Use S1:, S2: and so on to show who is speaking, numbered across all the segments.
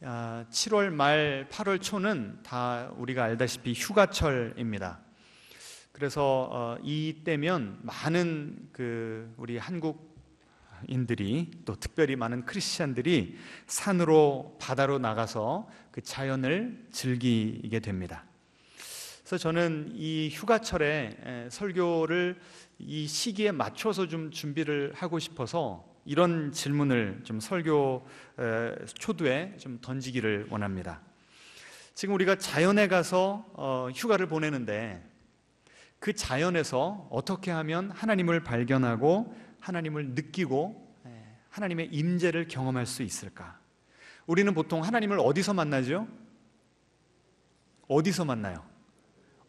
S1: 7월 말 8월 초는 다 우리가 알다시피 휴가철입니다. 그래서 이때면 많은 우리 한국인들이, 또 특별히 많은 크리스찬들이 산으로, 바다로 나가서 그 자연을 즐기게 됩니다. 그래서 저는 이 휴가철에 설교를 이 시기에 맞춰서 좀 준비를 하고 싶어서 이런 질문을 좀 설교 초두에 좀 던지기를 원합니다. 지금 우리가 자연에 가서 휴가를 보내는데, 그 자연에서 어떻게 하면 하나님을 발견하고 하나님을 느끼고 하나님의 임재를 경험할 수 있을까? 우리는 보통 하나님을 어디서 만나죠? 어디서 만나요?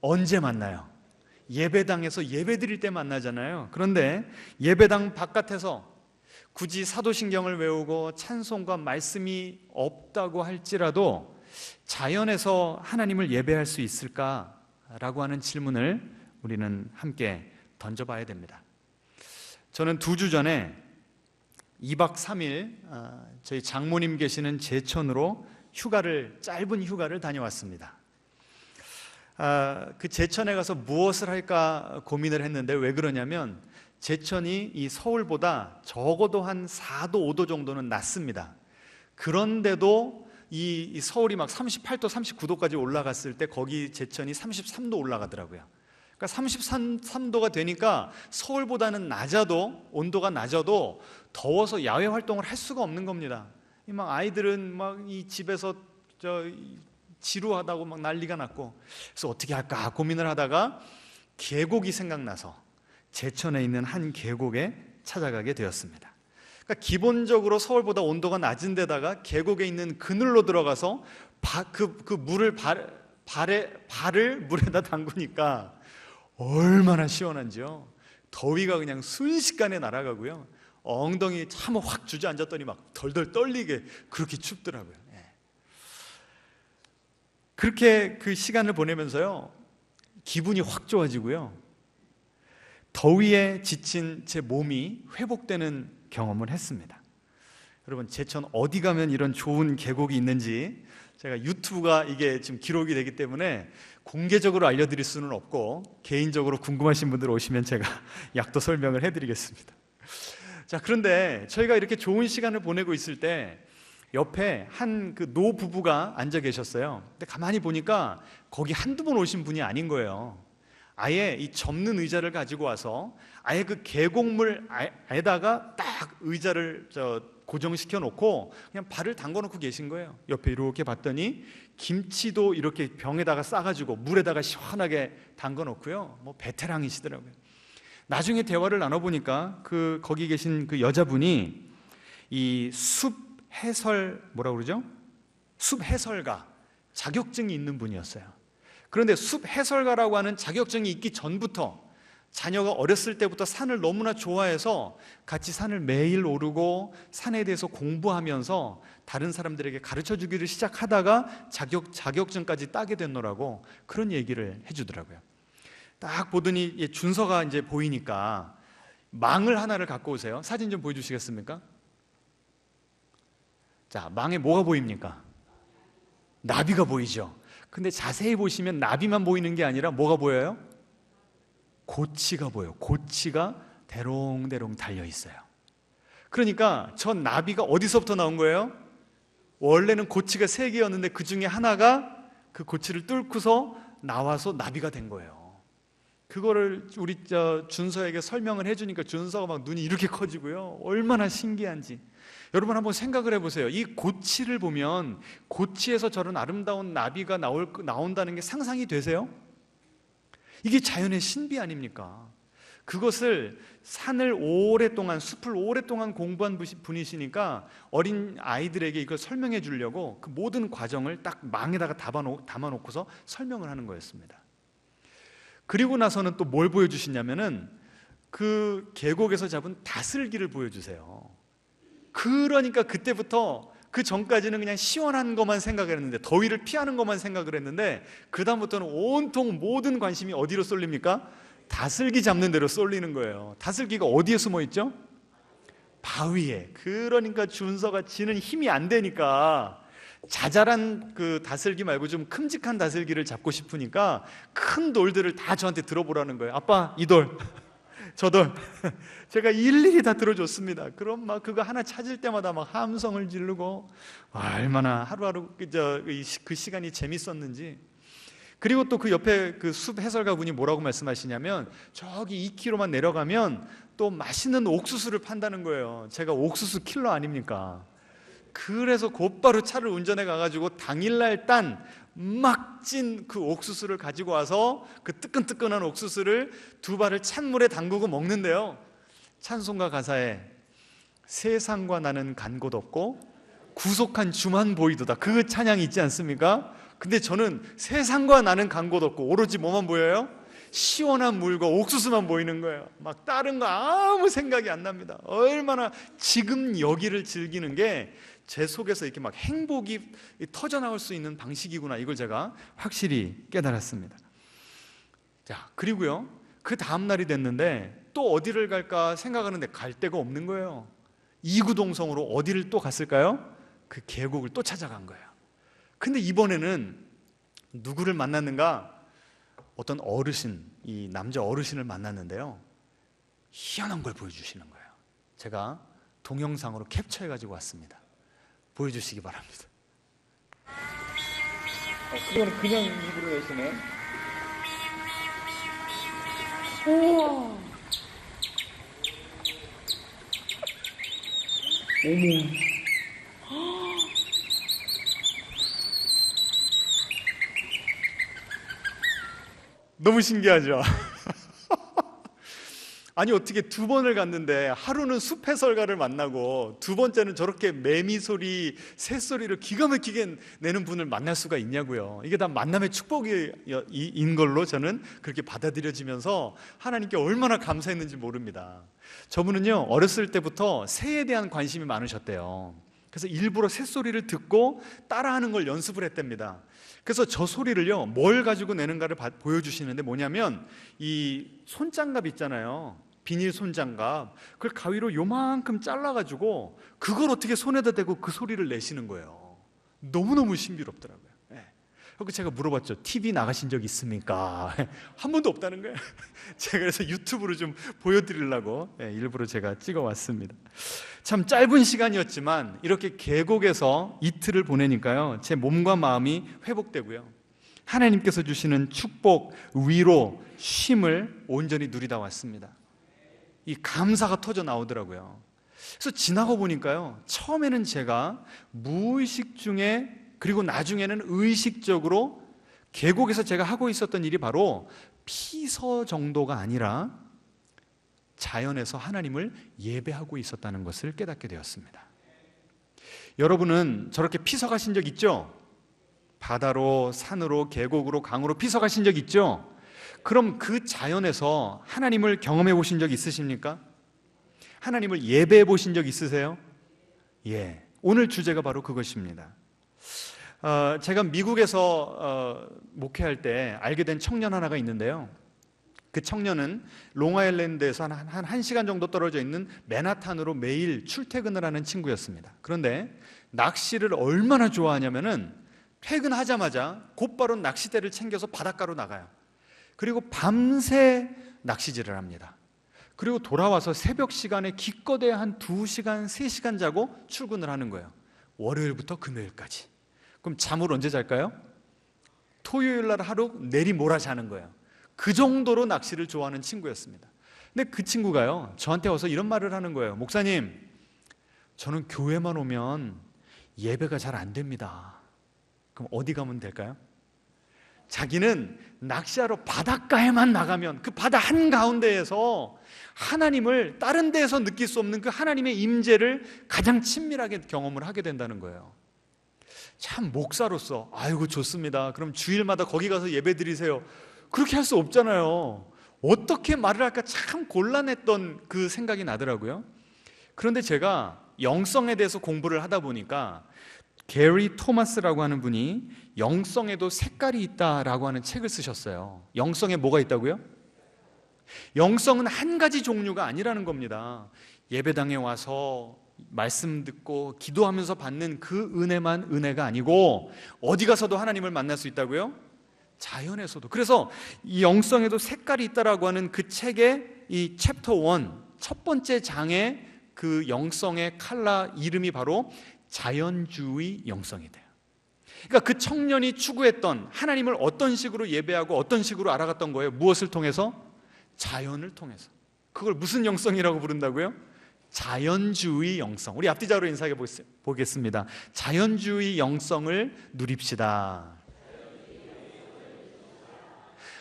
S1: 언제 만나요? 예배당에서 예배드릴 때 만나잖아요. 그런데 예배당 바깥에서 굳이 사도신경을 외우고 찬송과 말씀이 없다고 할지라도 자연에서 하나님을 예배할 수 있을까라고 하는 질문을 우리는 함께 던져봐야 됩니다. 저는 2주 전에 2박 3일 저희 장모님 계시는 제천으로 짧은 휴가를 다녀왔습니다. 그 제천에 가서 무엇을 할까 고민을 했는데, 왜 그러냐면 제천이 이 서울보다 적어도 한 4도 5도 정도는 낮습니다. 그런데도 이 서울이 막 38도 39도까지 올라갔을 때 거기 제천이 33도 올라가더라고요. 그러니까 33도가 되니까 서울보다는 온도가 낮아도 더워서 야외 활동을 할 수가 없는 겁니다. 막 아이들은 막 이 집에서 지루하다고 막 난리가 났고, 그래서 어떻게 할까 고민을 하다가 계곡이 생각나서 제천에 있는 한 계곡에 찾아가게 되었습니다. 그러니까 기본적으로 서울보다 온도가 낮은 데다가 계곡에 있는 그늘로 들어가서 그 물을 발을 물에다 담그니까 얼마나 시원한지요. 더위가 그냥 순식간에 날아가고요. 엉덩이 참 확 주저앉았더니 막 덜덜 떨리게 그렇게 춥더라고요. 그렇게 그 시간을 보내면서요, 기분이 확 좋아지고요, 더위에 지친 제 몸이 회복되는 경험을 했습니다. 여러분, 제천 어디 가면 이런 좋은 계곡이 있는지, 제가 유튜브가 이게 지금 기록이 되기 때문에 공개적으로 알려드릴 수는 없고, 개인적으로 궁금하신 분들 오시면 제가 약도 설명을 해드리겠습니다. 자, 그런데 저희가 이렇게 좋은 시간을 보내고 있을 때 옆에 한 노부부가 앉아 계셨어요. 근데 가만히 보니까 거기 한두 번 오신 분이 아닌 거예요. 아예 이 접는 의자를 가지고 와서 아예 그 계곡물에다가 딱 의자를 고정시켜 놓고 그냥 발을 담궈 놓고 계신 거예요. 옆에 이렇게 봤더니 김치도 이렇게 병에다가 싸가지고 물에다가 시원하게 담궈 놓고요, 뭐 베테랑이시더라고요. 나중에 대화를 나눠보니까 거기 계신 그 여자분이 이 숲 해설가 자격증이 있는 분이었어요. 그런데 숲 해설가라고 하는 자격증이 있기 전부터, 자녀가 어렸을 때부터 산을 너무나 좋아해서 같이 산을 매일 오르고 산에 대해서 공부하면서 다른 사람들에게 가르쳐 주기를 시작하다가 자격증까지 따게 됐노라고 그런 얘기를 해주더라고요. 딱 보더니 준서가 이제 보이니까 망을 하나를 갖고 오세요. 사진 좀 보여주시겠습니까? 자, 망에 뭐가 보입니까? 나비가 보이죠. 근데 자세히 보시면 나비만 보이는 게 아니라 뭐가 보여요? 고치가 보여요. 고치가 대롱대롱 달려 있어요. 그러니까 저 나비가 어디서부터 나온 거예요? 원래는 고치가 3개였는데 그 중에 하나가 그 고치를 뚫고서 나와서 나비가 된 거예요. 그거를 우리 준서에게 설명을 해주니까 준서가 막 눈이 이렇게 커지고요, 얼마나 신기한지. 여러분 한번 생각을 해보세요. 이 고치를 보면 고치에서 저런 아름다운 나비가 나온다는 게 상상이 되세요? 이게 자연의 신비 아닙니까? 그것을 숲을 오랫동안 공부한 분이시니까 어린 아이들에게 이걸 설명해 주려고 그 모든 과정을 딱 망에다가 담아놓고서 설명을 하는 거였습니다. 그리고 나서는 또 뭘 보여주시냐면은 그 계곡에서 잡은 다슬기를 보여주세요. 그러니까 그때부터 그 전까지는 그냥 시원한 것만 생각을 했는데, 더위를 피하는 것만 생각을 했는데, 그 다음부터는 온통 모든 관심이 어디로 쏠립니까? 다슬기 잡는 데로 쏠리는 거예요. 다슬기가 어디에 숨어 있죠? 바위에. 그러니까 준서가 지는 힘이 안 되니까 자잘한 그 다슬기 말고 좀 큼직한 다슬기를 잡고 싶으니까 큰 돌들을 다 저한테 들어보라는 거예요. 아빠, 이 돌, 저 돌. 제가 일일이 다 들어줬습니다. 그럼 막 그거 하나 찾을 때마다 막 함성을 지르고, 얼마나 하루하루 그 시간이 재밌었는지. 그리고 또 그 옆에 그 숲 해설가 분이 뭐라고 말씀하시냐면, 저기 2km만 내려가면 또 맛있는 옥수수를 판다는 거예요. 제가 옥수수 킬러 아닙니까? 그래서 곧바로 차를 운전해 가가지고 당일날 딴 막 찐 그 옥수수를 가지고 와서 그 뜨끈뜨끈한 옥수수를 2발을 찬물에 담그고 먹는데요, 찬송가 가사에 세상과 나는 간 곳 없고 구속한 주만 보이도다, 그 찬양이 있지 않습니까? 근데 저는 세상과 나는 간 곳 없고 오로지 뭐만 보여요? 시원한 물과 옥수수만 보이는 거예요. 막 다른 거 아무 생각이 안 납니다. 얼마나 지금 여기를 즐기는 게 제 속에서 이렇게 막 행복이 터져나올 수 있는 방식이구나, 이걸 제가 확실히 깨달았습니다. 자, 그리고요, 그 다음날이 됐는데 또 어디를 갈까 생각하는데 갈 데가 없는 거예요. 이구동성으로 어디를 또 갔을까요? 그 계곡을 또 찾아간 거예요. 근데 이번에는 누구를 만났는가? 어떤 어르신, 이 남자 어르신을 만났는데요, 희한한 걸 보여주시는 거예요. 제가 동영상으로 캡처해가지고 왔습니다. 보여주시기 바랍니다. 그거는 그냥 입으로 내시네. 우와. 어머. 너무 신기하죠? 아니, 어떻게 2번을 갔는데 하루는 숲 해설가를 만나고 2번째는 저렇게 매미 소리, 새 소리를 기가 막히게 내는 분을 만날 수가 있냐고요. 이게 다 만남의 축복인 걸로 저는 그렇게 받아들여지면서 하나님께 얼마나 감사했는지 모릅니다. 저분은요, 어렸을 때부터 새에 대한 관심이 많으셨대요. 그래서 일부러 새 소리를 듣고 따라하는 걸 연습을 했답니다. 그래서 저 소리를요, 뭘 가지고 내는가를 보여주시는데, 뭐냐면 이 손장갑 있잖아요, 비닐 손장갑, 그걸 가위로 요만큼 잘라가지고 그걸 어떻게 손에다 대고 그 소리를 내시는 거예요. 너무너무 신비롭더라고요. 그래서 제가 물어봤죠. TV 나가신 적 있습니까? 한 번도 없다는 거예요. 제가 그래서 유튜브로 좀 보여드리려고 일부러 제가 찍어왔습니다. 참 짧은 시간이었지만 이렇게 계곡에서 이틀을 보내니까요, 제 몸과 마음이 회복되고요, 하나님께서 주시는 축복, 위로, 쉼을 온전히 누리다 왔습니다. 이 감사가 터져 나오더라고요. 그래서 지나고 보니까요, 처음에는 제가 무의식 중에, 그리고 나중에는 의식적으로 계곡에서 제가 하고 있었던 일이 바로 피서 정도가 아니라 자연에서 하나님을 예배하고 있었다는 것을 깨닫게 되었습니다. 여러분은 저렇게 피서 가신 적 있죠? 바다로, 산으로, 계곡으로, 강으로 피서 가신 적 있죠? 그럼 그 자연에서 하나님을 경험해 보신 적 있으십니까? 하나님을 예배해 보신 적 있으세요? 예, 오늘 주제가 바로 그것입니다. 제가 미국에서 목회할 때 알게 된 청년 하나가 있는데요, 그 청년은 롱아일랜드에서 한 1시간 정도 떨어져 있는 맨하탄으로 매일 출퇴근을 하는 친구였습니다. 그런데 낚시를 얼마나 좋아하냐면은 퇴근하자마자 곧바로 낚싯대를 챙겨서 바닷가로 나가요. 그리고 밤새 낚시질을 합니다. 그리고 돌아와서 새벽 시간에 기껏해 한 2시간, 3시간 자고 출근을 하는 거예요. 월요일부터 금요일까지. 그럼 잠을 언제 잘까요? 토요일 날 하루 내리몰아 자는 거예요. 그 정도로 낚시를 좋아하는 친구였습니다. 근데 그 친구가요, 저한테 와서 이런 말을 하는 거예요. 목사님, 저는 교회만 오면 예배가 잘 안 됩니다. 그럼 어디 가면 될까요? 자기는 낚시하러 바닷가에만 나가면 그 바다 한가운데에서 하나님을 다른 데에서 느낄 수 없는 그 하나님의 임재를 가장 친밀하게 경험을 하게 된다는 거예요. 참, 목사로서 아이고 좋습니다, 그럼 주일마다 거기 가서 예배 드리세요, 그렇게 할 수 없잖아요. 어떻게 말을 할까 참 곤란했던 그 생각이 나더라고요. 그런데 제가 영성에 대해서 공부를 하다 보니까 게리 토마스라고 하는 분이 영성에도 색깔이 있다라고 하는 책을 쓰셨어요. 영성에 뭐가 있다고요? 영성은 한 가지 종류가 아니라는 겁니다. 예배당에 와서 말씀 듣고 기도하면서 받는 그 은혜만 은혜가 아니고 어디 가서도 하나님을 만날 수 있다고요? 자연에서도. 그래서 이 영성에도 색깔이 있다라고 하는 그 책의 이 챕터 1 첫 번째 장의 그 영성의 컬러 이름이 바로 자연주의 영성이 돼요. 그러니까 그 청년이 추구했던 하나님을 어떤 식으로 예배하고 어떤 식으로 알아갔던 거예요? 무엇을 통해서? 자연을 통해서. 그걸 무슨 영성이라고 부른다고요? 자연주의 영성. 우리 앞뒤자로 인사해 보겠습니다. 자연주의 영성을 누립시다.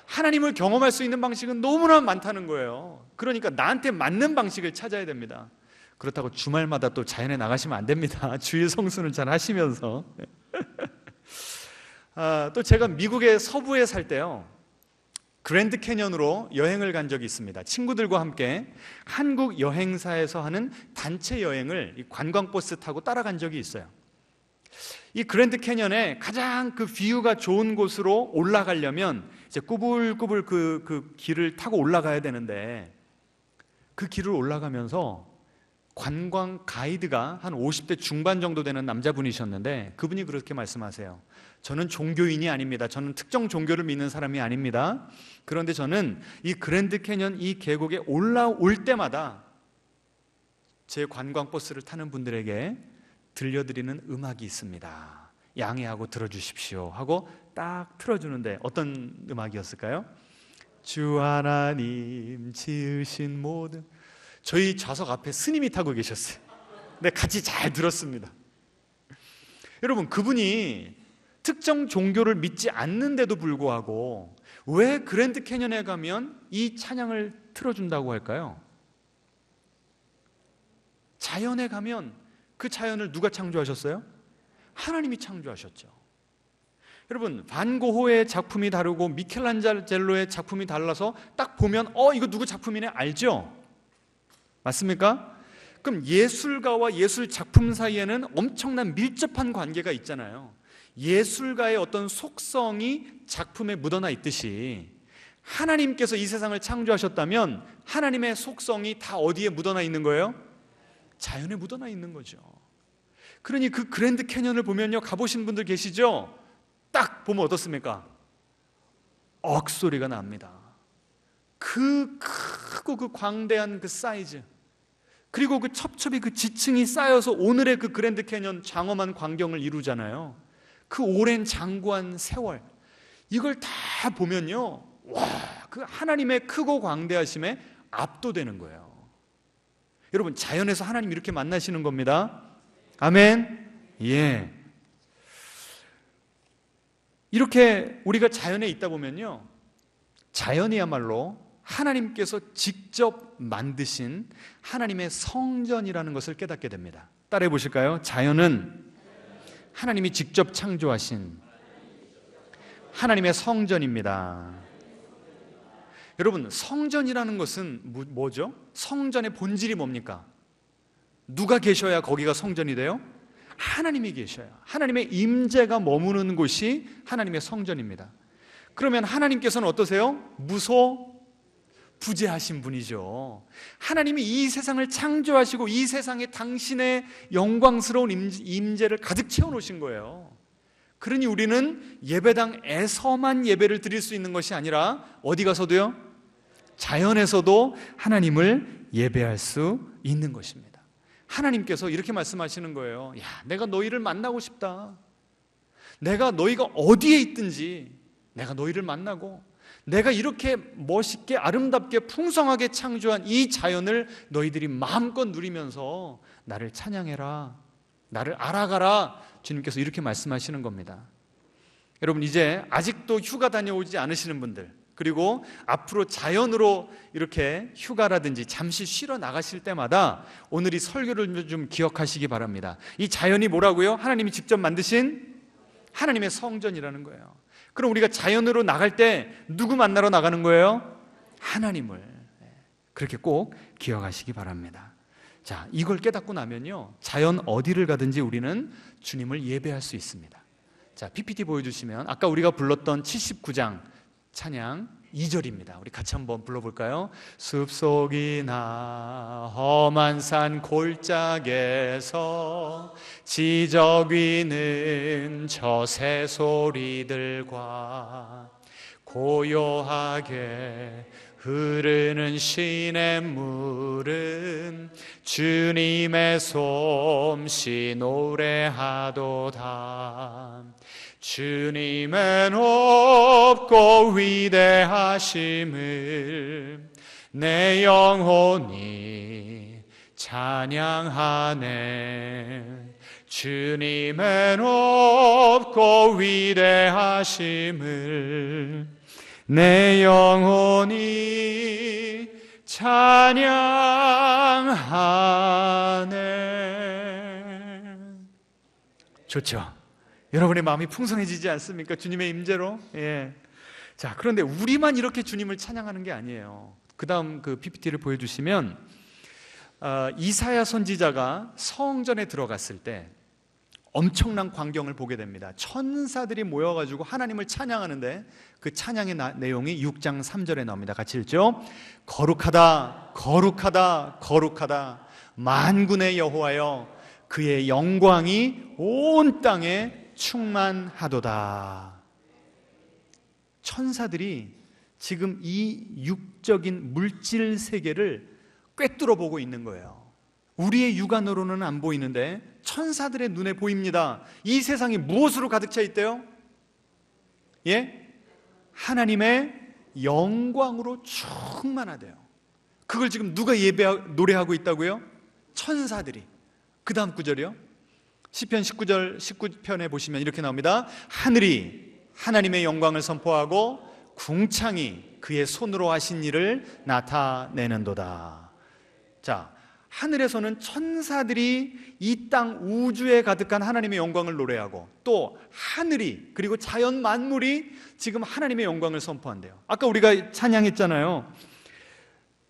S1: 하나님을 경험할 수 있는 방식은 너무나 많다는 거예요. 그러니까 나한테 맞는 방식을 찾아야 됩니다. 그렇다고 주말마다 또 자연에 나가시면 안 됩니다. 주일 성수는 잘 하시면서. 또 제가 미국의 서부에 살 때요, 그랜드 캐년으로 여행을 간 적이 있습니다. 친구들과 함께 한국 여행사에서 하는 단체 여행을 관광버스 타고 따라간 적이 있어요. 이 그랜드 캐년에 가장 그 뷰가 좋은 곳으로 올라가려면 이제 꾸불꾸불 그 길을 타고 올라가야 되는데, 그 길을 올라가면서 관광 가이드가 한 50대 중반 정도 되는 남자분이셨는데, 그분이 그렇게 말씀하세요. 저는 종교인이 아닙니다. 저는 특정 종교를 믿는 사람이 아닙니다. 그런데 저는 이 그랜드 캐년 이 계곡에 올라올 때마다 제 관광버스를 타는 분들에게 들려드리는 음악이 있습니다. 양해하고 들어주십시오 하고 딱 틀어주는데 어떤 음악이었을까요? 주 하나님 지으신 모든, 저희 좌석 앞에 스님이 타고 계셨어요. 근데 같이 잘 들었습니다. 여러분, 그분이 특정 종교를 믿지 않는데도 불구하고 왜 그랜드 캐년에 가면 이 찬양을 틀어준다고 할까요? 자연에 가면 그 자연을 누가 창조하셨어요? 하나님이 창조하셨죠. 여러분, 반 고흐의 작품이 다르고 미켈란젤로의 작품이 달라서 딱 보면 이거 누구 작품이네 알죠? 맞습니까? 그럼 예술가와 예술 작품 사이에는 엄청난 밀접한 관계가 있잖아요. 예술가의 어떤 속성이 작품에 묻어나 있듯이 하나님께서 이 세상을 창조하셨다면 하나님의 속성이 다 어디에 묻어나 있는 거예요? 자연에 묻어나 있는 거죠. 그러니 그 그랜드 캐년을 보면요, 가보신 분들 계시죠? 딱 보면 어떻습니까? 억소리가 납니다. 그 크고 그 광대한 그 사이즈, 그리고 그 첩첩이 그 지층이 쌓여서 오늘의 그 그랜드 캐년 장엄한 광경을 이루잖아요. 그 오랜 장구한 세월, 이걸 다 보면요, 와, 그 하나님의 크고 광대하심에 압도되는 거예요. 여러분, 자연에서 하나님 이렇게 만나시는 겁니다. 아멘. 예. 이렇게 우리가 자연에 있다 보면요, 자연이야말로 하나님께서 직접 만드신 하나님의 성전이라는 것을 깨닫게 됩니다. 따라해 보실까요? 자연은 하나님이 직접 창조하신 하나님의 성전입니다. 여러분, 성전이라는 것은 뭐죠? 성전의 본질이 뭡니까? 누가 계셔야 거기가 성전이 돼요? 하나님이 계셔야, 하나님의 임재가 머무는 곳이 하나님의 성전입니다. 그러면 하나님께서는 어떠세요? 부재하신 분이죠. 하나님이 이 세상을 창조하시고 이 세상에 당신의 영광스러운 임재를 가득 채워놓으신 거예요. 그러니 우리는 예배당에서만 예배를 드릴 수 있는 것이 아니라 어디 가서도요? 자연에서도 하나님을 예배할 수 있는 것입니다. 하나님께서 이렇게 말씀하시는 거예요. 야, 내가 너희를 만나고 싶다. 내가 너희가 어디에 있든지 내가 너희를 만나고, 내가 이렇게 멋있게 아름답게 풍성하게 창조한 이 자연을 너희들이 마음껏 누리면서 나를 찬양해라, 나를 알아가라, 주님께서 이렇게 말씀하시는 겁니다. 여러분, 이제 아직도 휴가 다녀오지 않으시는 분들, 그리고 앞으로 자연으로 이렇게 휴가라든지 잠시 쉬러 나가실 때마다 오늘 이 설교를 좀 기억하시기 바랍니다. 이 자연이 뭐라고요? 하나님이 직접 만드신 하나님의 성전이라는 거예요. 그럼 우리가 자연으로 나갈 때 누구 만나러 나가는 거예요? 하나님을. 그렇게 꼭 기억하시기 바랍니다. 자, 이걸 깨닫고 나면요, 자연 어디를 가든지 우리는 주님을 예배할 수 있습니다. 자, PPT 보여주시면 아까 우리가 불렀던 79장 찬양 2절입니다. 우리 같이 한번 불러볼까요? 숲속이나 험한 산 골짜기에서 지적 위는 저 새소리들과 고요하게 흐르는 시냇물은 주님의 솜씨 노래하도다. 주님의 높고 위대하심을 내 영혼이 찬양하네. 주님의 높고 위대하심을 내 영혼이 찬양하네. 좋죠? 여러분의 마음이 풍성해지지 않습니까? 주님의 임재로. 예. 자, 그런데 우리만 이렇게 주님을 찬양하는 게 아니에요. 그 다음 그 PPT를 보여주시면 이사야 선지자가 성전에 들어갔을 때 엄청난 광경을 보게 됩니다. 천사들이 모여가지고 하나님을 찬양하는데 그 찬양의 내용이 6장 3절에 나옵니다. 같이 읽죠. 거룩하다, 거룩하다, 거룩하다. 만군의 여호와여, 그의 영광이 온 땅에 충만하도다. 천사들이 지금 이 육적인 물질 세계를 꿰뚫어 보고 있는 거예요. 우리의 육안으로는 안 보이는데 천사들의 눈에 보입니다. 이 세상이 무엇으로 가득 차 있대요? 예? 하나님의 영광으로 충만하대요. 그걸 지금 누가 노래하고 있다고요? 천사들이. 그 다음 구절이요. 시편 19절 19편에 보시면 이렇게 나옵니다. 하늘이 하나님의 영광을 선포하고 궁창이 그의 손으로 하신 일을 나타내는도다. 자, 하늘에서는 천사들이 이 땅 우주에 가득한 하나님의 영광을 노래하고, 또 하늘이 그리고 자연 만물이 지금 하나님의 영광을 선포한대요. 아까 우리가 찬양했잖아요.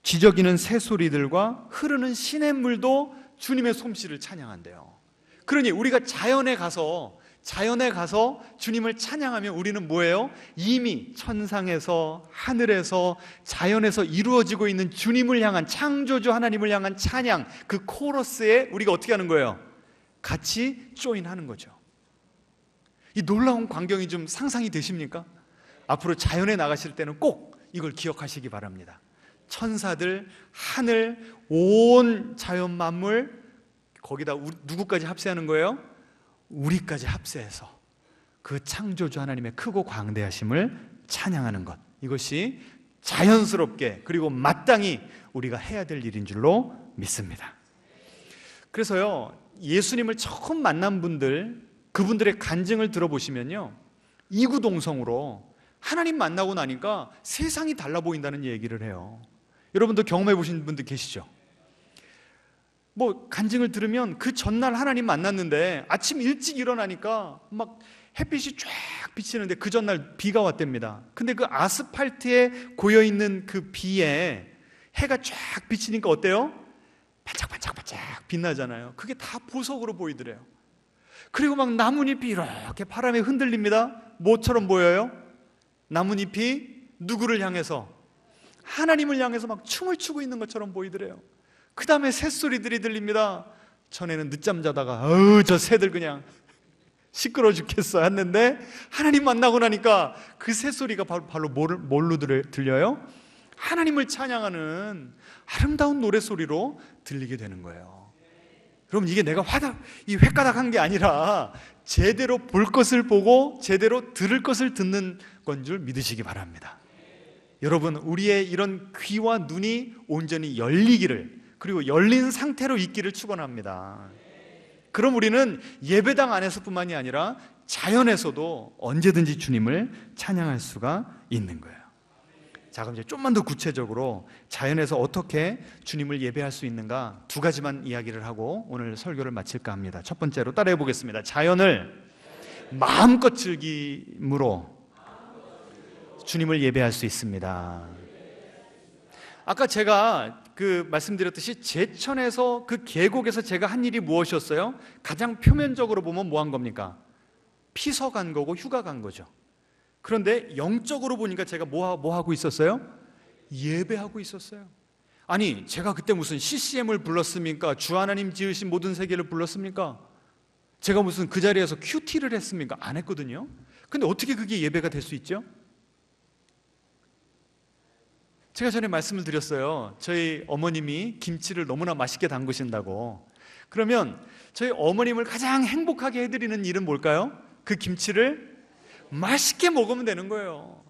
S1: 지저귀는 새소리들과 흐르는 시냇물도 주님의 솜씨를 찬양한대요. 그러니 우리가 자연에 가서 주님을 찬양하면 우리는 뭐예요? 이미 천상에서, 하늘에서, 자연에서 이루어지고 있는 주님을 향한, 창조주 하나님을 향한 찬양, 그 코러스에 우리가 어떻게 하는 거예요? 같이 조인하는 거죠. 이 놀라운 광경이 좀 상상이 되십니까? 앞으로 자연에 나가실 때는 꼭 이걸 기억하시기 바랍니다. 천사들, 하늘, 온 자연 만물, 거기다 누구까지 합세하는 거예요? 우리까지 합세해서 그 창조주 하나님의 크고 광대하심을 찬양하는 것, 이것이 자연스럽게 그리고 마땅히 우리가 해야 될 일인 줄로 믿습니다. 그래서요, 예수님을 처음 만난 분들, 그분들의 간증을 들어보시면요, 이구동성으로 하나님 만나고 나니까 세상이 달라 보인다는 얘기를 해요. 여러분도 경험해 보신 분들 계시죠? 뭐 간증을 들으면 그 전날 하나님 만났는데 아침 일찍 일어나니까 막 햇빛이 쫙 비치는데 그 전날 비가 왔답니다. 근데 그 아스팔트에 고여있는 그 비에 해가 쫙 비치니까 어때요? 반짝반짝반짝 빛나잖아요. 그게 다 보석으로 보이더래요. 그리고 막 나뭇잎이 이렇게 바람에 흔들립니다. 뭐처럼 보여요? 나뭇잎이 누구를 향해서? 하나님을 향해서 막 춤을 추고 있는 것처럼 보이더래요. 그 다음에 새소리들이 들립니다. 전에는 늦잠 자다가 저 새들 그냥 시끄러워 죽겠어 했는데, 하나님 만나고 나니까 그 새소리가 바로 뭘로 들려요? 하나님을 찬양하는 아름다운 노래소리로 들리게 되는 거예요. 그럼 이게 내가 횟가닥한 게 아니라 제대로 볼 것을 보고 제대로 들을 것을 듣는 건 줄 믿으시기 바랍니다. 여러분, 우리의 이런 귀와 눈이 온전히 열리기를, 그리고 열린 상태로 있기를 축원합니다. 그럼 우리는 예배당 안에서뿐만이 아니라 자연에서도 언제든지 주님을 찬양할 수가 있는 거예요. 자, 그럼 이제 좀만 더 구체적으로 자연에서 어떻게 주님을 예배할 수 있는가 두 가지만 이야기를 하고 오늘 설교를 마칠까 합니다. 첫 번째로 따라해 보겠습니다. 자연을 마음껏 즐김으로 주님을 예배할 수 있습니다. 아까 제가 말씀드렸듯이 제천에서 그 계곡에서 제가 한 일이 무엇이었어요? 가장 표면적으로 보면 뭐 한 겁니까? 피서 간 거고 휴가 간 거죠. 그런데 영적으로 보니까 제가 뭐 하고 있었어요? 예배하고 있었어요. 아니, 제가 그때 무슨 CCM을 불렀습니까? 주 하나님 지으신 모든 세계를 불렀습니까? 제가 무슨 그 자리에서 큐티를 했습니까? 안 했거든요. 근데 어떻게 그게 예배가 될 수 있죠? 제가 전에 말씀을 드렸어요. 저희 어머님이 김치를 너무나 맛있게 담그신다고. 그러면 저희 어머님을 가장 행복하게 해드리는 일은 뭘까요? 그 김치를 맛있게 먹으면 되는 거예요.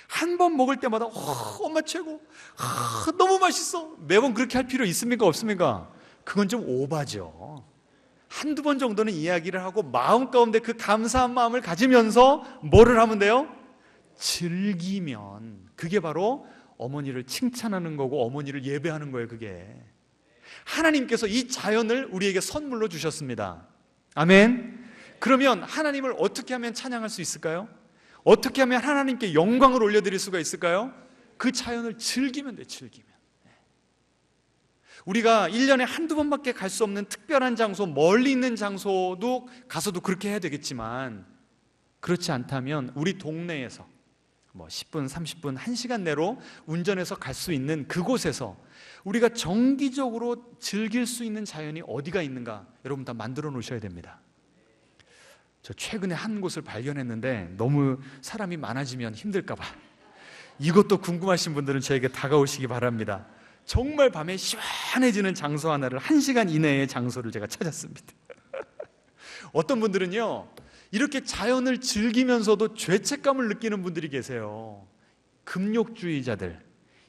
S1: 한 번 먹을 때마다 엄마 최고, 너무 맛있어. 매번 그렇게 할 필요 있습니까? 없습니까? 그건 좀 오바죠. 한두 번 정도는 이야기를 하고 마음 가운데 그 감사한 마음을 가지면서 뭐를 하면 돼요? 즐기면. 그게 바로 어머니를 칭찬하는 거고 어머니를 예배하는 거예요. 그게 하나님께서 이 자연을 우리에게 선물로 주셨습니다. 아멘. 그러면 하나님을 어떻게 하면 찬양할 수 있을까요? 어떻게 하면 하나님께 영광을 올려드릴 수가 있을까요? 그 자연을 즐기면 돼. 즐기면. 우리가 1년에 한두 번밖에 갈 수 없는 특별한 장소, 멀리 있는 장소도 가서도 그렇게 해야 되겠지만, 그렇지 않다면 우리 동네에서 10분, 30분, 1시간 내로 운전해서 갈 수 있는 그곳에서 우리가 정기적으로 즐길 수 있는 자연이 어디가 있는가, 여러분 다 만들어 놓으셔야 됩니다. 저 최근에 한 곳을 발견했는데 너무 사람이 많아지면 힘들까 봐, 이것도 궁금하신 분들은 저에게 다가오시기 바랍니다. 정말 밤에 시원해지는 장소 하나를 1시간 이내의 장소를 제가 찾았습니다. 어떤 분들은요, 이렇게 자연을 즐기면서도 죄책감을 느끼는 분들이 계세요. 금욕주의자들,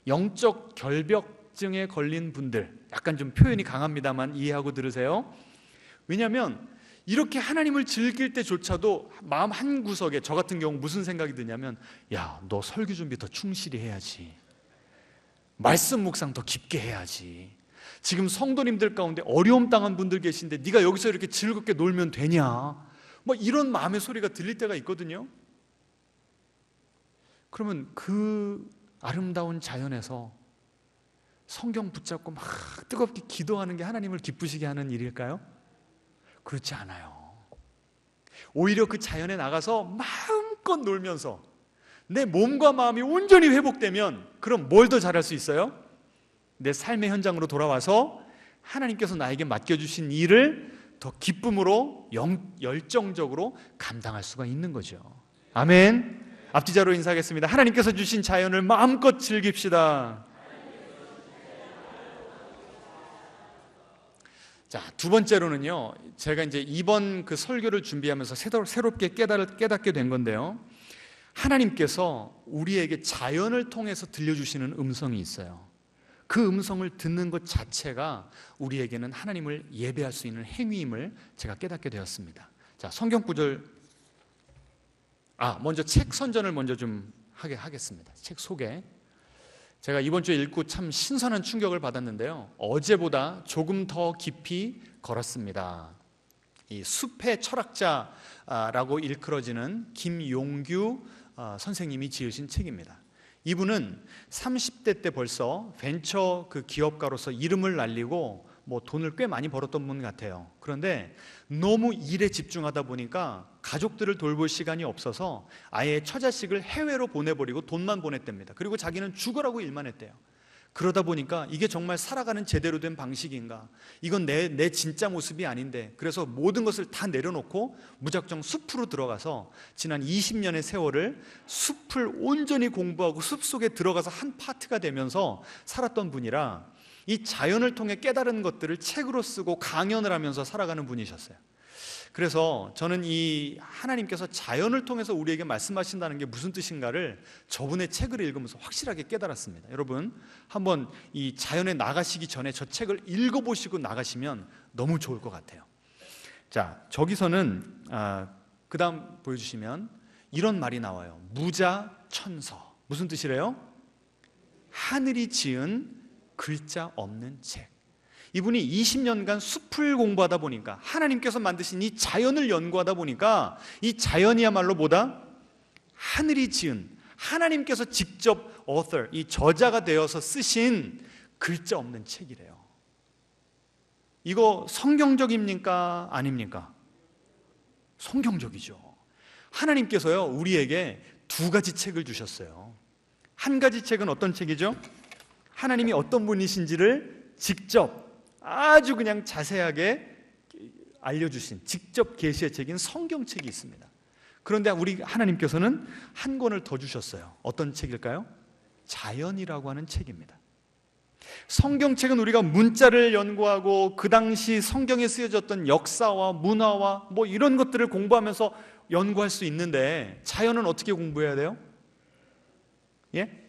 S1: 영적 결벽증에 걸린 분들, 약간 좀 표현이 강합니다만 이해하고 들으세요. 왜냐하면 이렇게 하나님을 즐길 때조차도 마음 한 구석에, 저 같은 경우 무슨 생각이 드냐면, 야, 너 설교 준비 더 충실히 해야지, 말씀 묵상 더 깊게 해야지, 지금 성도님들 가운데 어려움 당한 분들 계신데 네가 여기서 이렇게 즐겁게 놀면 되냐, 이런 마음의 소리가 들릴 때가 있거든요. 그러면 그 아름다운 자연에서 성경 붙잡고 막 뜨겁게 기도하는 게 하나님을 기쁘시게 하는 일일까요? 그렇지 않아요. 오히려 그 자연에 나가서 마음껏 놀면서 내 몸과 마음이 온전히 회복되면, 그럼 뭘 더 잘할 수 있어요? 내 삶의 현장으로 돌아와서 하나님께서 나에게 맡겨주신 일을 더 기쁨으로 열정적으로 감당할 수가 있는 거죠. 아멘. 앞뒤자로 인사하겠습니다. 하나님께서 주신 자연을 마음껏 즐깁시다. 자, 두 번째로는요, 제가 이제 이번 그 설교를 준비하면서 새롭게 깨닫게 된 건데요, 하나님께서 우리에게 자연을 통해서 들려주시는 음성이 있어요. 그 음성을 듣는 것 자체가 우리에게는 하나님을 예배할 수 있는 행위임을 제가 깨닫게 되었습니다. 자, 성경 구절, 먼저 책 선전을 먼저 좀 하겠습니다. 책 소개. 제가 이번 주에 읽고 참 신선한 충격을 받았는데요, 어제보다 조금 더 깊이 걸었습니다. 이 숲의 철학자라고 일컬어지는 김용규 선생님이 지으신 책입니다. 이분은 30대 때 벌써 벤처 그 기업가로서 이름을 날리고 돈을 꽤 많이 벌었던 분 같아요. 그런데 너무 일에 집중하다 보니까 가족들을 돌볼 시간이 없어서 아예 처자식을 해외로 보내버리고 돈만 보냈답니다. 그리고 자기는 죽으라고 일만 했대요. 그러다 보니까 이게 정말 살아가는 제대로 된 방식인가, 이건 내 진짜 모습이 아닌데, 그래서 모든 것을 다 내려놓고 무작정 숲으로 들어가서 지난 20년의 세월을 숲을 온전히 공부하고 숲속에 들어가서 한 파트가 되면서 살았던 분이라, 이 자연을 통해 깨달은 것들을 책으로 쓰고 강연을 하면서 살아가는 분이셨어요. 그래서 저는 이 하나님께서 자연을 통해서 우리에게 말씀하신다는 게 무슨 뜻인가를 저분의 책을 읽으면서 확실하게 깨달았습니다. 여러분, 한번 이 자연에 나가시기 전에 저 책을 읽어보시고 나가시면 너무 좋을 것 같아요. 자, 저기서는 그 다음 보여주시면 이런 말이 나와요. 무자천서. 무슨 뜻이래요? 하늘이 지은 글자 없는 책. 이분이 20년간 숲을 공부하다 보니까, 하나님께서 만드신 이 자연을 연구하다 보니까 이 자연이야말로 뭐다? 하늘이 지은, 하나님께서 직접 author, 이 저자가 되어서 쓰신 글자 없는 책이래요. 이거 성경적입니까? 아닙니까? 성경적이죠. 하나님께서요, 우리에게 두 가지 책을 주셨어요. 한 가지 책은 어떤 책이죠? 하나님이 어떤 분이신지를 직접 아주 그냥 자세하게 알려주신 직접 계시의 책인 성경책이 있습니다. 그런데 우리 하나님께서는 한 권을 더 주셨어요. 어떤 책일까요? 자연이라고 하는 책입니다. 성경책은 우리가 문자를 연구하고 그 당시 성경에 쓰여졌던 역사와 문화와 뭐 이런 것들을 공부하면서 연구할 수 있는데, 자연은 어떻게 공부해야 돼요? 예?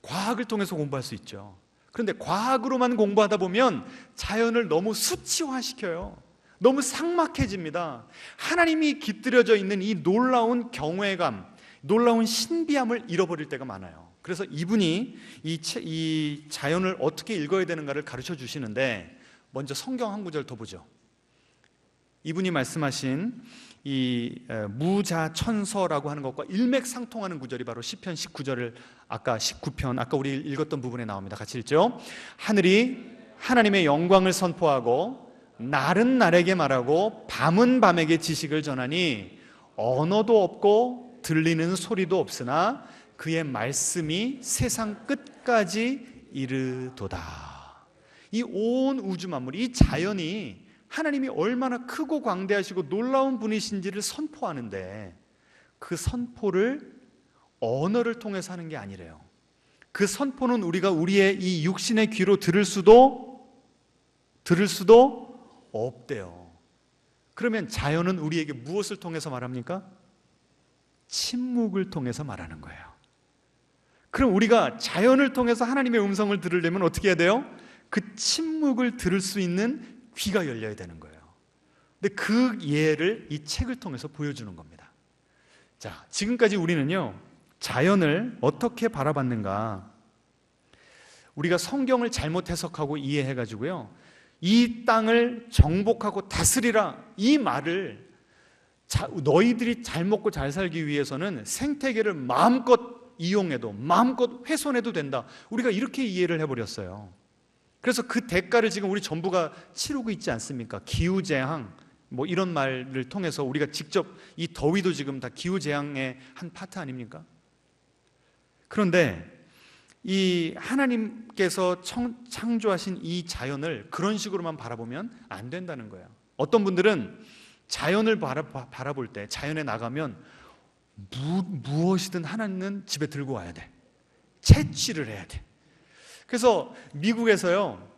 S1: 과학을 통해서 공부할 수 있죠. 그런데 과학으로만 공부하다 보면 자연을 너무 수치화시켜요. 너무 삭막해집니다. 하나님이 깃들여져 있는 이 놀라운 경외감, 놀라운 신비함을 잃어버릴 때가 많아요. 그래서 이분이 이 자연을 어떻게 읽어야 되는가를 가르쳐 주시는데, 먼저 성경 한 구절 더 보죠. 이분이 말씀하신 이 무자천서라고 하는 것과 일맥상통하는 구절이 바로 시편 19절을 아까 19편 아까 우리 읽었던 부분에 나옵니다. 같이 읽죠. 하늘이 하나님의 영광을 선포하고 날은 날에게 말하고 밤은 밤에게 지식을 전하니 언어도 없고 들리는 소리도 없으나 그의 말씀이 세상 끝까지 이르도다. 이 온 우주 만물, 이 자연이 하나님이 얼마나 크고 광대하시고 놀라운 분이신지를 선포하는데, 그 선포를 언어를 통해서 하는 게 아니래요. 그 선포는 우리가 우리의 이 육신의 귀로 들을 수도 없대요. 그러면 자연은 우리에게 무엇을 통해서 말합니까? 침묵을 통해서 말하는 거예요. 그럼 우리가 자연을 통해서 하나님의 음성을 들으려면 어떻게 해야 돼요? 그 침묵을 들을 수 있는 귀가 열려야 되는 거예요. 근데 그 예를 이 책을 통해서 보여주는 겁니다. 자, 지금까지 우리는요, 자연을 어떻게 바라봤는가? 우리가 성경을 잘못 해석하고 이해해가지고요, 이 땅을 정복하고 다스리라, 이 말을 너희들이 잘 먹고 잘 살기 위해서는 생태계를 마음껏 이용해도 마음껏 훼손해도 된다, 우리가 이렇게 이해를 해버렸어요. 그래서 그 대가를 지금 우리 전부가 치르고 있지 않습니까? 기후재앙 뭐 이런 말을 통해서 우리가 직접, 이 더위도 지금 다 기후재앙의 한 파트 아닙니까? 그런데 이 하나님께서 창조하신 이 자연을 그런 식으로만 바라보면 안 된다는 거예요. 어떤 분들은 자연을 바라볼 때, 자연에 나가면 무엇이든 하나는 집에 들고 와야 돼, 채취를 해야 돼. 그래서 미국에서요,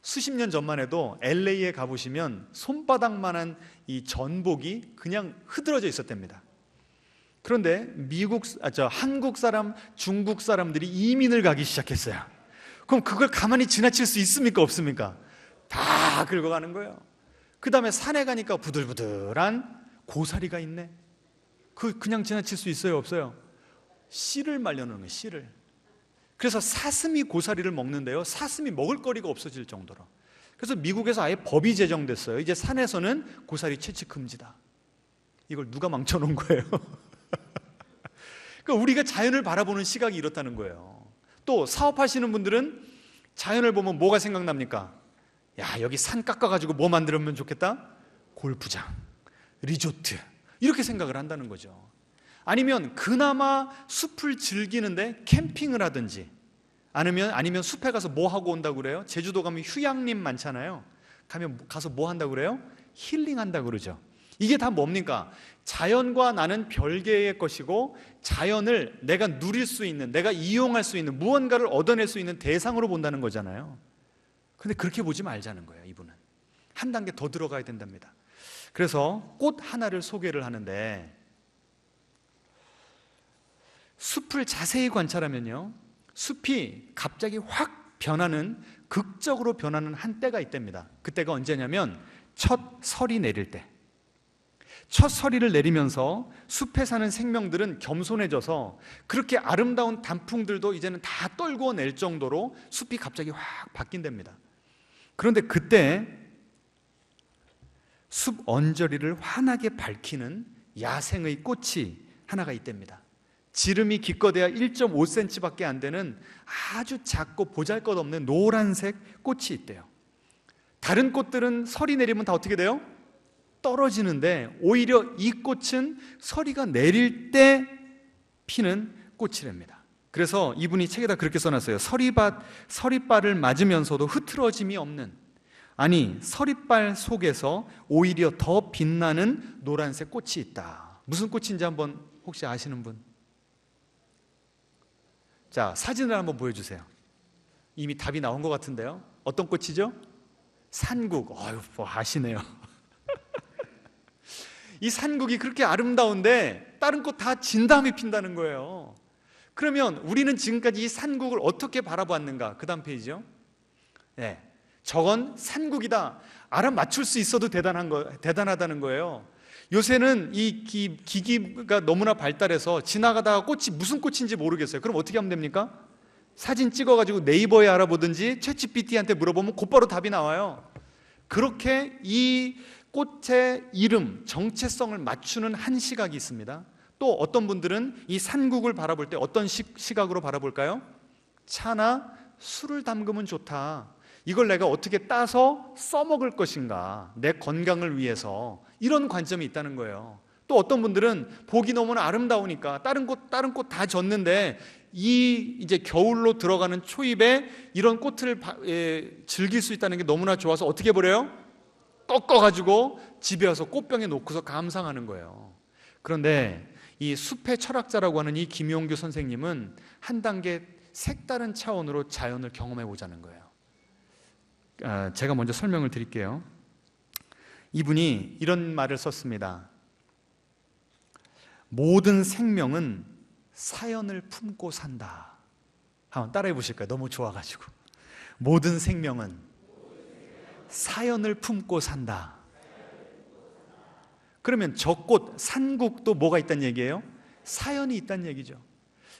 S1: 수십 년 전만 해도 LA에 가보시면 손바닥만한 이 전복이 그냥 흐드러져 있었답니다. 그런데 한국 사람, 중국 사람들이 이민을 가기 시작했어요. 그럼 그걸 가만히 지나칠 수 있습니까? 없습니까? 다 긁어가는 거예요. 그 다음에 산에 가니까 부들부들한 고사리가 있네. 그냥 지나칠 수 있어요? 없어요? 씨를 말려놓는 거예요, 씨를. 그래서 사슴이 고사리를 먹는데요, 사슴이 먹을 거리가 없어질 정도로. 그래서 미국에서 아예 법이 제정됐어요. 이제 산에서는 고사리 채취 금지다. 이걸 누가 망쳐놓은 거예요? 그러니까 우리가 자연을 바라보는 시각이 이렇다는 거예요. 또 사업하시는 분들은 자연을 보면 뭐가 생각납니까? 야, 여기 산 깎아가지고 뭐 만들면 좋겠다? 골프장, 리조트, 이렇게 생각을 한다는 거죠. 아니면 그나마 숲을 즐기는데 캠핑을 하든지, 아니면 숲에 가서 뭐 하고 온다고 그래요? 제주도 가면 휴양림 많잖아요. 가서 뭐 한다고 그래요? 힐링한다고 그러죠. 이게 다 뭡니까? 자연과 나는 별개의 것이고, 자연을 내가 누릴 수 있는, 내가 이용할 수 있는, 무언가를 얻어낼 수 있는 대상으로 본다는 거잖아요. 근데 그렇게 보지 말자는 거예요. 이분은 한 단계 더 들어가야 된답니다. 그래서 꽃 하나를 소개를 하는데, 숲을 자세히 관찰하면요, 숲이 갑자기 확 변하는, 극적으로 변하는 한때가 있답니다. 그때가 언제냐면 첫 설이 내릴 때. 첫 서리를 내리면서 숲에 사는 생명들은 겸손해져서 그렇게 아름다운 단풍들도 이제는 다 떨궈낼 정도로 숲이 갑자기 확 바뀐답니다. 그런데 그때 숲 언저리를 환하게 밝히는 야생의 꽃이 하나가 있답니다. 지름이 기껏해야 1.5cm밖에 안 되는 아주 작고 보잘것없는 노란색 꽃이 있대요. 다른 꽃들은 설이 내리면 다 어떻게 돼요? 떨어지는데 오히려 이 꽃은 서리가 내릴 때 피는 꽃이랍니다. 그래서 이분이 책에다 그렇게 써놨어요. 서리발을 맞으면서도 흐트러짐이 없는, 아니 서리발 속에서 오히려 더 빛나는 노란색 꽃이 있다. 무슨 꽃인지 한번 혹시 아시는 분? 자, 사진을 한번 보여주세요. 이미 답이 나온 것 같은데요. 어떤 꽃이죠? 산국. 뭐 아시네요. 이 산국이 그렇게 아름다운데 다른 꽃 다 진 다음에 핀다는 거예요. 그러면 우리는 지금까지 이 산국을 어떻게 바라보았는가? 그 다음 페이지요. 네, 저건 산국이다. 알아맞힐 수 있어도 대단하다는 거예요. 요새는 이 기기가 너무나 발달해서 지나가다가 꽃이 무슨 꽃인지 모르겠어요. 그럼 어떻게 하면 됩니까? 사진 찍어가지고 네이버에 알아보든지 챗GPT한테 물어보면 곧바로 답이 나와요. 그렇게 이 꽃의 이름, 정체성을 맞추는 한 시각이 있습니다. 또 어떤 분들은 이 산국을 바라볼 때 어떤 시각으로 바라볼까요? 차나 술을 담그면 좋다. 이걸 내가 어떻게 따서 써먹을 것인가, 내 건강을 위해서, 이런 관점이 있다는 거예요. 또 어떤 분들은 보기 너무나 아름다우니까 다른 꽃 다 졌는데 이제 겨울로 들어가는 초입에 이런 꽃을 즐길 수 있다는 게 너무나 좋아서 어떻게 해버려요? 꺾어가지고 집에 와서 꽃병에 놓고서 감상하는 거예요. 그런데 이 숲의 철학자라고 하는 이 김용규 선생님은 한 단계 색다른 차원으로 자연을 경험해 보자는 거예요. 제가 먼저 설명을 드릴게요. 이분이 이런 말을 썼습니다. 모든 생명은 사연을 품고 산다. 한번 따라해 보실까요? 너무 좋아가지고. 모든 생명은 사연을 품고 산다. 그러면 저 꽃, 산국도 뭐가 있다는 얘기예요? 사연이 있다는 얘기죠.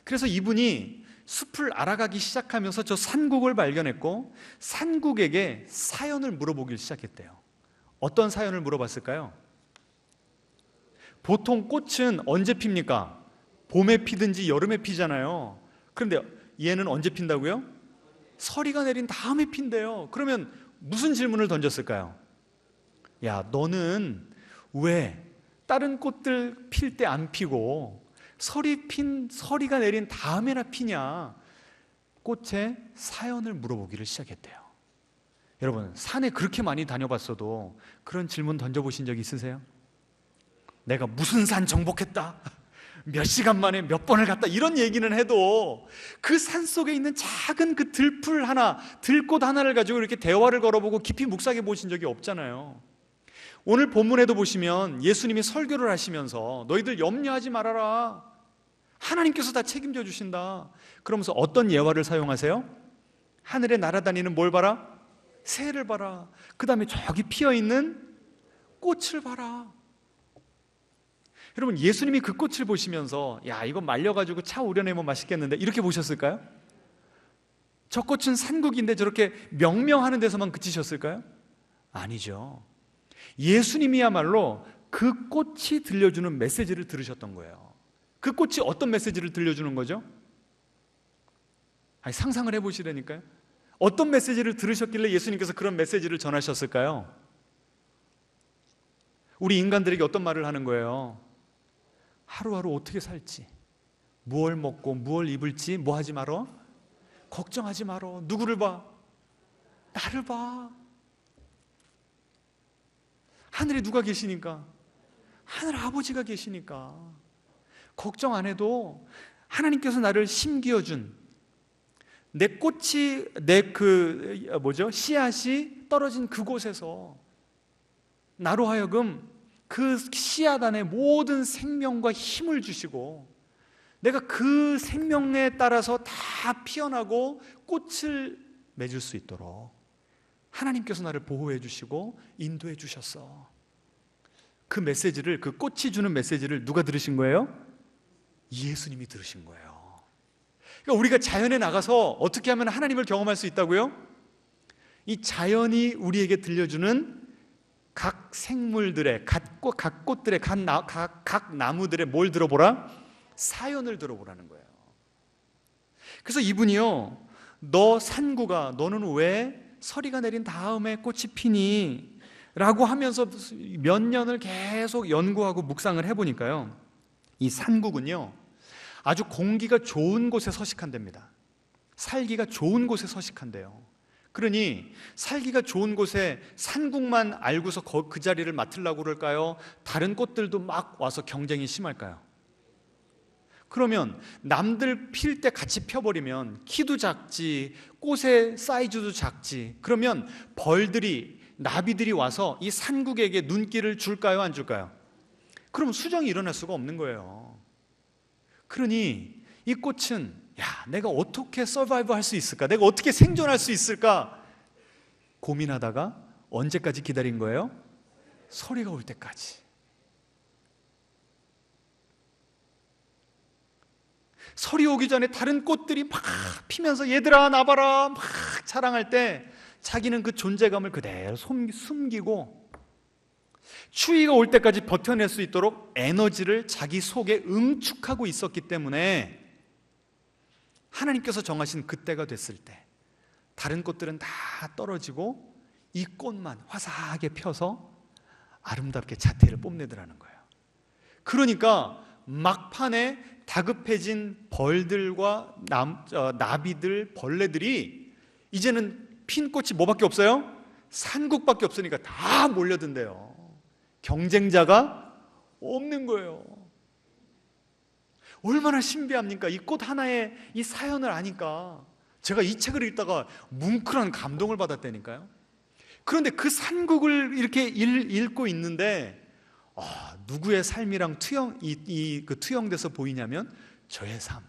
S1: 그래서 이분이 숲을 알아가기 시작하면서 저 산국을 발견했고 산국에게 사연을 물어보기 시작했대요. 어떤 사연을 물어봤을까요? 보통 꽃은 언제 핍니까? 봄에 피든지 여름에 피잖아요. 그런데 얘는 언제 핀다고요? 서리가 내린 다음에 핀대요. 그러면 무슨 질문을 던졌을까요? 야, 너는 왜 다른 꽃들 필 때 안 피고 서리가 내린 다음에나 피냐? 꽃의 사연을 물어보기를 시작했대요. 여러분, 산에 그렇게 많이 다녀봤어도 그런 질문 던져보신 적 있으세요? 내가 무슨 산 정복했다, 몇 시간 만에 몇 번을 갔다, 이런 얘기는 해도 그 산 속에 있는 작은 그 들꽃 하나를 가지고 이렇게 대화를 걸어보고 깊이 묵상해 보신 적이 없잖아요. 오늘 본문에도 보시면 예수님이 설교를 하시면서 너희들 염려하지 말아라, 하나님께서 다 책임져 주신다. 그러면서 어떤 예화를 사용하세요? 하늘에 날아다니는 뭘 봐라? 새를 봐라. 그 다음에 저기 피어있는 꽃을 봐라. 여러분, 예수님이 그 꽃을 보시면서 야, 이거 말려가지고 차 우려내면 맛있겠는데 이렇게 보셨을까요? 저 꽃은 산국인데 저렇게 명명하는 데서만 그치셨을까요? 아니죠. 예수님이야말로 그 꽃이 들려주는 메시지를 들으셨던 거예요. 그 꽃이 어떤 메시지를 들려주는 거죠? 아니, 상상을 해보시라니까요. 어떤 메시지를 들으셨길래 예수님께서 그런 메시지를 전하셨을까요? 우리 인간들에게 어떤 말을 하는 거예요? 하루하루 어떻게 살지, 무얼 먹고 무얼 입을지 뭐 하지 말어? 걱정하지 말어. 누구를 봐? 나를 봐. 하늘에 누가 계시니까? 하늘 아버지가 계시니까 걱정 안 해도 하나님께서 나를 심기어준 내 꽃이, 씨앗이 떨어진 그곳에서 나로 하여금 그 씨앗 안에 모든 생명과 힘을 주시고 내가 그 생명에 따라서 다 피어나고 꽃을 맺을 수 있도록 하나님께서 나를 보호해 주시고 인도해 주셨어. 그 메시지를, 그 꽃이 주는 메시지를 누가 들으신 거예요? 예수님이 들으신 거예요. 그러니까 우리가 자연에 나가서 어떻게 하면 하나님을 경험할 수 있다고요? 이 자연이 우리에게 들려주는 각 생물들의, 각 꽃들의, 각 나무들의 뭘 들어보라? 사연을 들어보라는 거예요. 그래서 이분이요, 너 산구가 너는 왜 서리가 내린 다음에 꽃이 피니? 라고 하면서 몇 년을 계속 연구하고 묵상을 해보니까요, 이 산국은요 아주 공기가 좋은 곳에 서식한답니다. 살기가 좋은 곳에 서식한대요. 그러니 살기가 좋은 곳에 산국만 알고서 그 자리를 맡으려고 그럴까요? 다른 꽃들도 막 와서 경쟁이 심할까요? 그러면 남들 필 때 같이 펴버리면 키도 작지, 꽃의 사이즈도 작지, 그러면 벌들이, 나비들이 와서 이 산국에게 눈길을 줄까요, 안 줄까요? 그럼 수정이 일어날 수가 없는 거예요. 그러니 이 꽃은 내가 어떻게 서바이브 할 수 있을까? 내가 어떻게 생존할 수 있을까? 고민하다가 언제까지 기다린 거예요? 서리가 올 때까지. 서리 오기 전에 다른 꽃들이 막 피면서 얘들아 나봐라 막 자랑할 때 자기는 그 존재감을 그대로 숨기고 추위가 올 때까지 버텨낼 수 있도록 에너지를 자기 속에 응축하고 있었기 때문에 하나님께서 정하신 그때가 됐을 때 다른 꽃들은 다 떨어지고 이 꽃만 화사하게 펴서 아름답게 자태를 뽐내더라는 거예요. 그러니까 막판에 다급해진 벌들과 나비들, 벌레들이 이제는 핀 꽃이 뭐밖에 없어요? 산국밖에 없으니까 다 몰려든대요. 경쟁자가 없는 거예요. 얼마나 신비합니까? 이 꽃 하나의 이 사연을 아니까 제가 이 책을 읽다가 뭉클한 감동을 받았다니까요. 그런데 그 산국을 이렇게 읽고 있는데 누구의 삶이랑 투영돼서 보이냐면 저의 삶.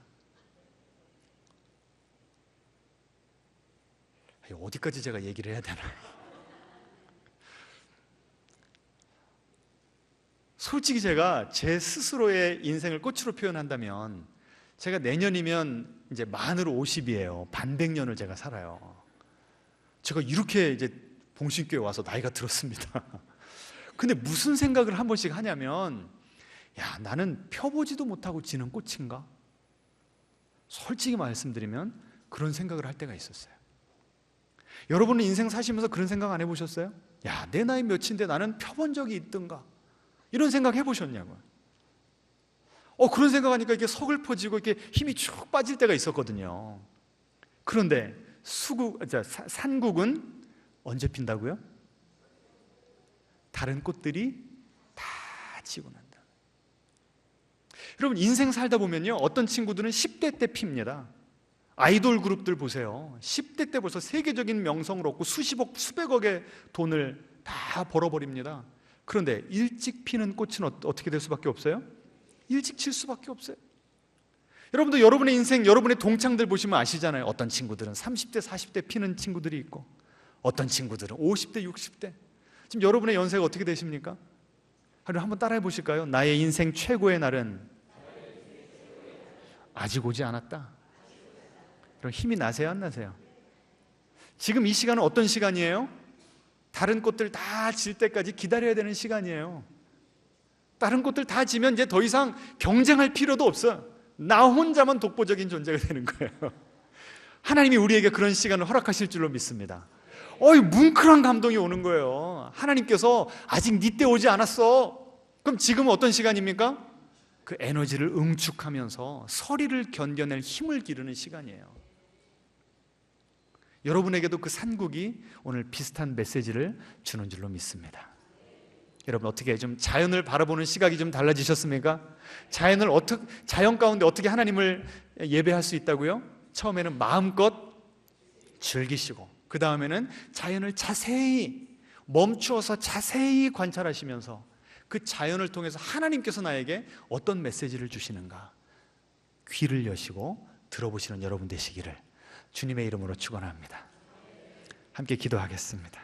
S1: 어디까지 제가 얘기를 해야 되나? 솔직히 제가 제 스스로의 인생을 꽃으로 표현한다면 제가 내년이면 이제 만으로 50이에요. 반백년을 제가 살아요. 제가 이렇게 이제 봉신교회 와서 나이가 들었습니다. 근데 무슨 생각을 한 번씩 하냐면 나는 펴보지도 못하고 지는 꽃인가? 솔직히 말씀드리면 그런 생각을 할 때가 있었어요. 여러분은 인생 사시면서 그런 생각 안 해보셨어요? 내 나이 몇인데 나는 펴본 적이 있던가? 이런 생각 해보셨냐고요? 그런 생각하니까 이렇게 서글퍼지고 이렇게 힘이 쭉 빠질 때가 있었거든요. 그런데 산국은 언제 핀다고요? 다른 꽃들이 다 지고 난다. 여러분 인생 살다 보면요 어떤 친구들은 10대 때 핍니다. 아이돌 그룹들 보세요. 10대 때 벌써 세계적인 명성을 얻고 수십억 수백억의 돈을 다 벌어버립니다. 그런데 일찍 피는 꽃은 어떻게 될 수밖에 없어요? 일찍 질 수밖에 없어요. 여러분도 여러분의 인생, 여러분의 동창들 보시면 아시잖아요. 어떤 친구들은 30대, 40대 피는 친구들이 있고 어떤 친구들은 50대, 60대. 지금 여러분의 연세가 어떻게 되십니까? 한번 따라해 보실까요? 나의 인생 최고의 날은 아직 오지 않았다. 그럼 힘이 나세요, 안 나세요? 지금 이 시간은 어떤 시간이에요? 다른 꽃들 다 질 때까지 기다려야 되는 시간이에요. 다른 꽃들 다 지면 이제 더 이상 경쟁할 필요도 없어요. 나 혼자만 독보적인 존재가 되는 거예요. 하나님이 우리에게 그런 시간을 허락하실 줄로 믿습니다. 뭉클한 감동이 오는 거예요. 하나님께서 아직 네 때 오지 않았어. 그럼 지금은 어떤 시간입니까? 그 에너지를 응축하면서 서리를 견뎌낼 힘을 기르는 시간이에요. 여러분에게도 그 산국이 오늘 비슷한 메시지를 주는 줄로 믿습니다. 여러분 어떻게 좀 자연을 바라보는 시각이 좀 달라지셨습니까? 자연 가운데 어떻게 하나님을 예배할 수 있다고요? 처음에는 마음껏 즐기시고 그 다음에는 자연을 자세히 멈추어서 자세히 관찰하시면서 그 자연을 통해서 하나님께서 나에게 어떤 메시지를 주시는가 귀를 여시고 들어보시는 여러분 되시기를 주님의 이름으로 축원합니다. 함께 기도하겠습니다.